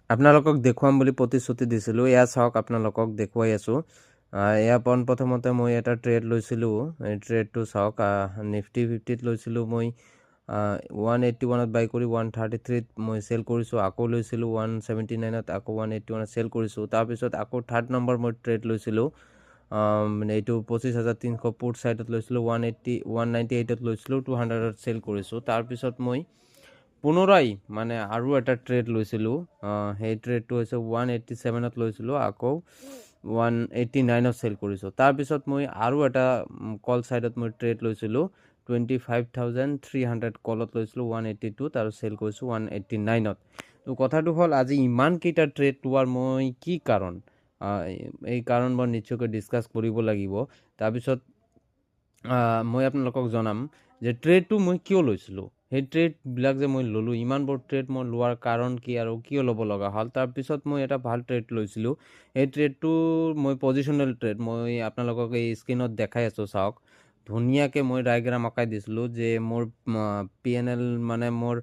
আপোনালোকক দেখুৱাম বুলি প্ৰতিশ্ৰুতি দিছিলোঁ। এয়া চাওক, আপোনালোকক দেখুৱাই আছোঁ। এয়া প্ৰথমতে মই এটা ট্ৰেড লৈছিলোঁ। এই ট্ৰেডটো চাওক, নিফটি 50ত লৈছিলোঁ মই 181ত বাই কৰি 133ত মই চেল কৰিছোঁ। আকৌ লৈছিলোঁ 179ত, আকৌ 181ত চেল কৰিছোঁ। তাৰপিছত আকৌ থাৰ্ড নম্বৰ মই ট্ৰেড লৈছিলোঁ, এইটো 25,300 পুট ছাইডত লৈছিলোঁ। 198ত লৈছিলোঁ, 200ত চেল কৰিছোঁ। তাৰপিছত মই পুনৰাই মানে আৰু এটা ট্ৰেড লৈছিলোঁ। সেই ট্ৰেডটো হৈছে 187ত লৈছিলোঁ, আকৌ 189ত চেল কৰিছোঁ। তাৰপিছত মই আৰু এটা কল ছাইডত মই ট্ৰেড লৈছিলোঁ, 25,300 কলত লৈছিলোঁ 182ত আৰু চেল কৰিছোঁ 189ত। তো কথাটো হ'ল, আজি ইমানকেইটা ট্ৰেড লোৱাৰ মই কি কাৰণ, এই কাৰণবোৰ নিশ্চয়কৈ ডিছকাছ কৰিব লাগিব। তাৰপিছত মই আপোনালোকক জনাম যে ট্ৰেডটো মই কিয় লৈছিলোঁ, সেই ট্ৰেডবিলাক যে মই ল'লোঁ, ইমানবোৰ ট্ৰেড মই লোৱাৰ কাৰণ কি আৰু কিয় ল'ব লগা হ'ল। তাৰপিছত মই এটা ভাল ট্ৰেড লৈছিলোঁ। এই ট্ৰেডটো মই পজিশ্যনেল ট্ৰেড, মই আপোনালোকক এই স্ক্ৰীণত দেখাই আছোঁ, চাওক। ধুনীয়াকৈ মই ডায়েগ্ৰাম আঁকাই দিছিলোঁ যে মোৰ PNL মানে মোৰ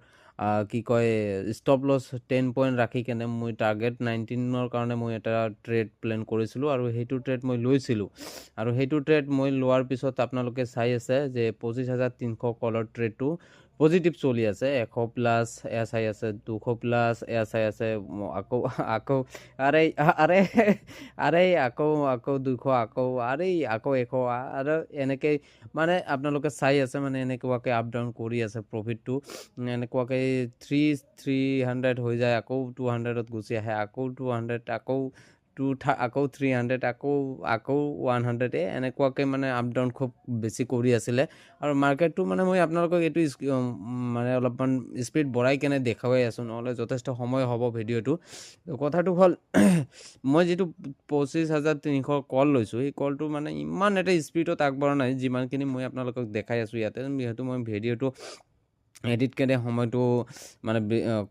কি কয়, ষ্টপ লছ 10 পইণ্ট ৰাখি কেনে মই টাৰ্গেট 19ৰ কাৰণে মই এটা ট্ৰেড প্লেন কৰিছিলোঁ আৰু সেইটো ট্ৰেড মই লৈছিলোঁ। আৰু সেইটো ট্ৰেড মই লোৱাৰ পিছত আপোনালোকে চাই আছে যে 25,300 কলৰ ট্ৰেডটো পজিটিভ চলি আছে। 100 প্লাছ এয়া চাই আছে, 200 প্লাছ এয়া চাই আছে, আকৌ আকৌ আৰে আৰে আৰে আকৌ 200, আকৌ 100 আৰু এনেকৈ মানে আপোনালোকে চাই আছে, মানে এনেকুৱাকৈ আপ ডাউন কৰি আছে প্ৰফিটটো। এনেকুৱাকৈ 300 হৈ যায়, আকৌ 200ত গুচি আহে, আকৌ 200, আকৌ 300, আকৌ 100, এনেকুৱাকৈ মানে আপ ডাউন খুব বেছি কৰি আছিলে। আৰু মাৰ্কেটটো মানে মই আপোনালোকক এইটো মানে অলপমান স্পীড বঢ়াই কেনে দেখুৱাই আছোঁ, নহ'লে যথেষ্ট সময় হ'ব ভিডিঅ'টো। কথাটো হ'ল, মই যিটো 25,300 কল লৈছোঁ, সেই কলটো মানে ইমান এটা স্পীডত আগবঢ়া নাই যিমানখিনি মই আপোনালোকক দেখাই আছোঁ ইয়াতে। যিহেতু মই ভিডিঅ'টো এডিট কেনে সময়টো মানে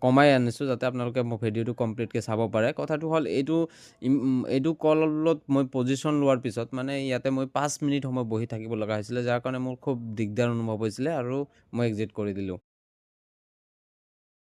কমাই আনিছোঁ, যাতে আপোনালোকে মোৰ ভিডিঅ'টো কমপ্লিটকৈ চাব পাৰে। কথাটো হ'ল, এইটো কলত মই পজিশ্যন লোৱাৰ পিছত মানে ইয়াতে মই 5 মিনিট সময় বহি থাকিব লগা হৈছিলে, যাৰ কাৰণে মোৰ খুব দিগদাৰ অনুভৱ হৈছিলে আৰু মই এক্সিট কৰি দিলোঁ।